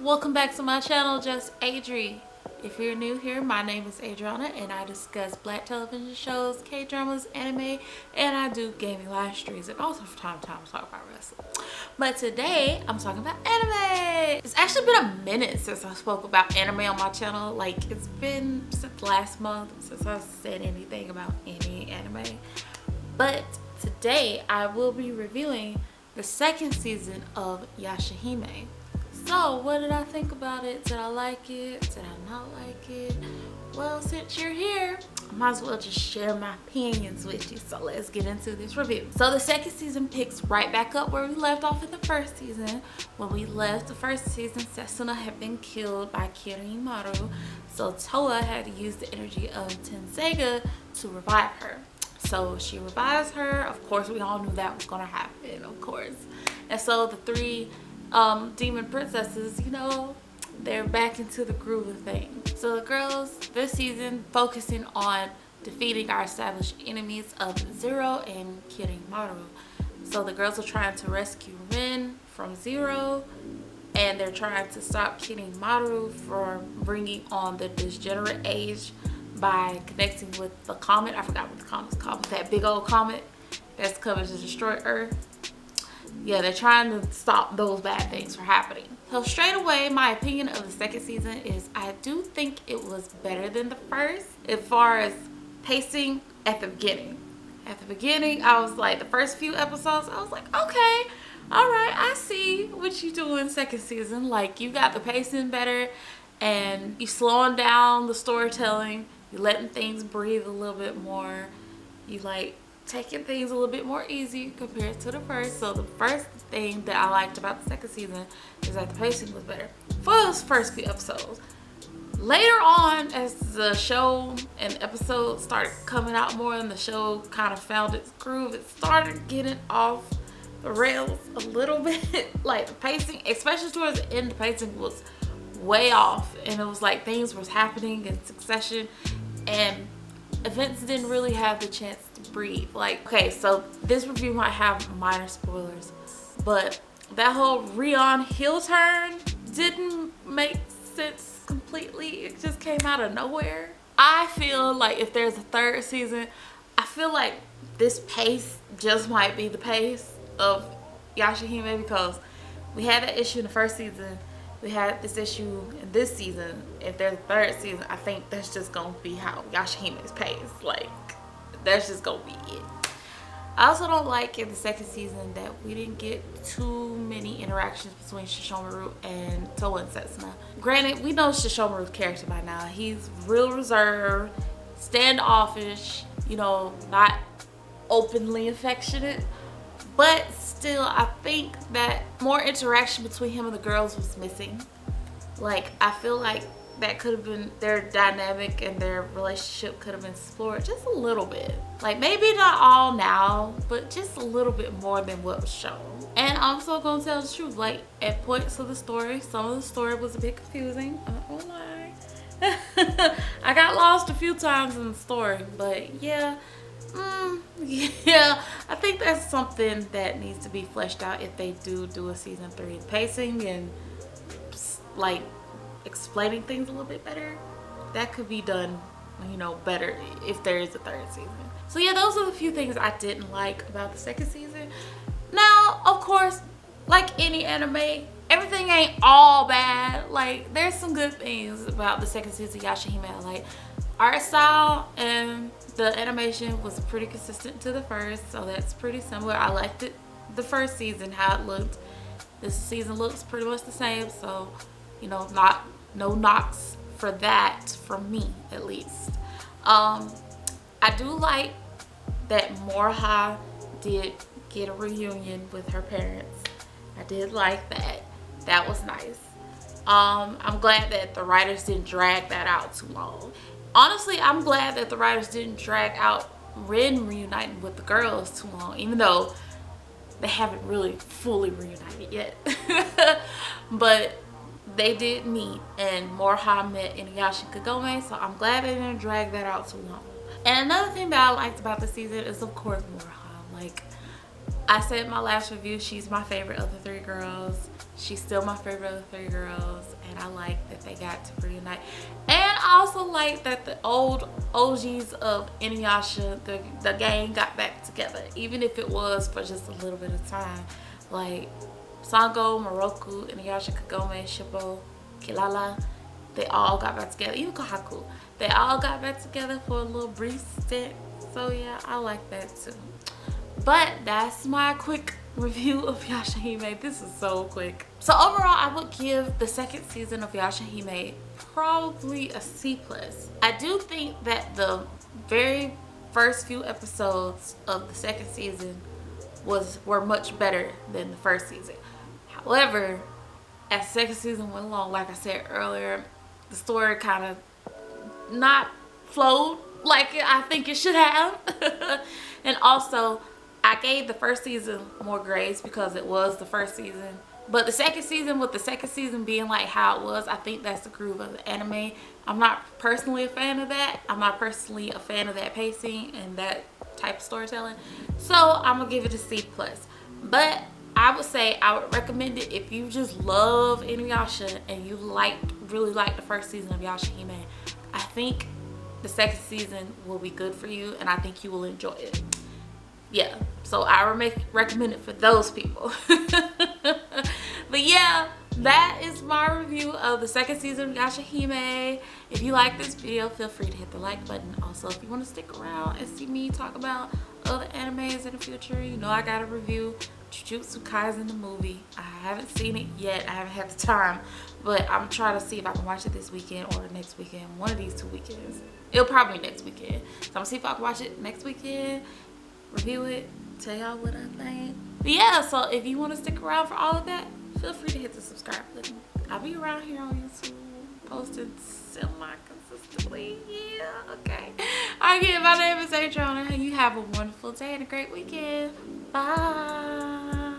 Welcome back to my channel, Just Adri. If you're new here, my name is Adriana and I discuss black television shows, K-dramas, anime, and I do gaming live streams and also from time to time talk about wrestling. But today I'm talking about anime. It's actually been a minute since I spoke about anime on my channel. Like, it's been since last month since I said anything about any anime. But today I will be reviewing the second season of Yashahime. So, what did I think about it? Did I like it? Did I not like it? Well, since you're here, I might as well just share my opinions with you. So let's get into this review. So the second season picks right back up where we left off in the first season. When we left the first season, Setsuna had been killed by Kirimaru. So Toa had to use the energy of Tenseiga to revive her. So she revives her. Of course, we all knew that was gonna happen, of course. And so the three demon princesses, you know, they're back into the groove of things. So the girls this season focusing on defeating our established enemies of Zero and Kirimaru. So the girls are trying to rescue Rin from Zero, and they're trying to stop Kirimaru from bringing on the degenerate age by connecting with the comet. I forgot what the comet's called, but that big old comet that's coming to destroy Earth. Yeah, they're trying to stop those bad things from happening. So straight away, my opinion of the second season is I do think it was better than the first as far as pacing at the beginning. At the beginning, I was like, the first few episodes, I was like, okay, all right, I see what you do in second season. Like, you got the pacing better and you slowing down the storytelling. You letting things breathe a little bit more. You like taking things a little bit more easy compared to the first. So the first thing that I liked about the second season is that the pacing was better for those first few episodes. Later on, as the show and episodes started coming out more and the show kind of found its groove, it started getting off the rails a little bit. Like, the pacing, especially towards the end, the pacing was way off, and it was like things was happening in succession and events didn't really have the chance to breathe. Like, okay, so this review might have minor spoilers, but that whole Rion heel turn didn't make sense completely. It just came out of nowhere. I feel like if there's a third season, I feel like this pace just might be the pace of Yashahime, because we had that issue in the first season. We had this issue in this season. If there's a third season, I think that's just gonna be how Yashahime is paced. Like, that's just gonna be it. I also don't like in the second season that we didn't get too many interactions between Shishomaru and Toa and Setsuna. Granted, we know Shishomaru's character by now. He's real reserved, standoffish, you know, not openly affectionate. But still, I think that more interaction between him and the girls was missing. Like, I feel like that could have been, their dynamic and their relationship could have been explored just a little bit. Like, maybe not all now, but just a little bit more than what was shown. And I'm also gonna tell the truth, like, at points of the story, some of the story was a bit confusing. I'm not gonna lie. I got lost a few times in the story, but yeah. Yeah, I think that's something that needs to be fleshed out if they do a season 3. Pacing and like explaining things a little bit better, that could be done, you know, better if there is a third season. So yeah, those are the few things I didn't like about the second season. Now, of course, like any anime, everything ain't all bad. Like, there's some good things about the second season of Yashahime. Like, art style and the animation was pretty consistent to the first, so that's pretty similar. I liked it, the first season, how it looked. This season looks pretty much the same, so, you know, no knocks for that from me, at least. I do like that Morha did get a reunion with her parents. I did like that. That was nice. I'm glad that the writers didn't drag that out too long. Honestly, I'm glad that the writers didn't drag out Rin reuniting with the girls too long, even though they haven't really fully reunited yet. But they did meet, and Morha met Inuyasha and Kagome, so I'm glad they didn't drag that out too long. And another thing that I liked about the season is, of course, Morha. Like, I said in my last review, she's my favorite of the 3 girls. She's still my favorite of the 3 girls, and I like that they got to reunite. And I also like that the old OGs of Inuyasha, the gang, got back together, even if it was for just a little bit of time. Like Sango, Moroku, Inuyasha, Kagome, Shippo, Kilala, they all got back together. Even Kohaku, they all got back together for a little brief stint. So yeah, I like that too. But that's my quick review of Yashahime. This is so quick. So overall, I would give the 2nd season of Yashahime probably a C+. I do think that the very first few episodes of the 2nd season were much better than the 1st season. However, as the 2nd season went along, like I said earlier, the story kind of not flowed like I think it should have. And also, I gave the 1st season more grades because it was the 1st season. But the 2nd season, with the 2nd season being like how it was, I think that's the groove of the anime. I'm not personally a fan of that. I'm not personally a fan of that pacing and that type of storytelling. So I'm gonna give it a C+. But I would say I would recommend it if you just love Inuyasha and you really like the 1st season of Yashahime. I think the 2nd season will be good for you, and I think you will enjoy it. Yeah, so I recommend it for those people. But yeah, that is my review of the 2nd season of Yashahime. If you like this video, feel free to hit the like button. Also, if you want to stick around and see me talk about other animes in the future, you know I got a review Jujutsu Kaisen the movie. I haven't seen it yet. I haven't had the time, but I'm trying to see if I can watch it this weekend or next weekend. One of these 2 weekends. It'll probably be next weekend. So I'm gonna see if I can watch it next weekend, review it, tell y'all what I think. But yeah, so if you want to stick around for all of that, feel free to hit the subscribe button. I'll be around here on YouTube posting semi-consistently. Yeah, okay. Again, my name is Adriana, and you have a wonderful day and a great weekend. Bye.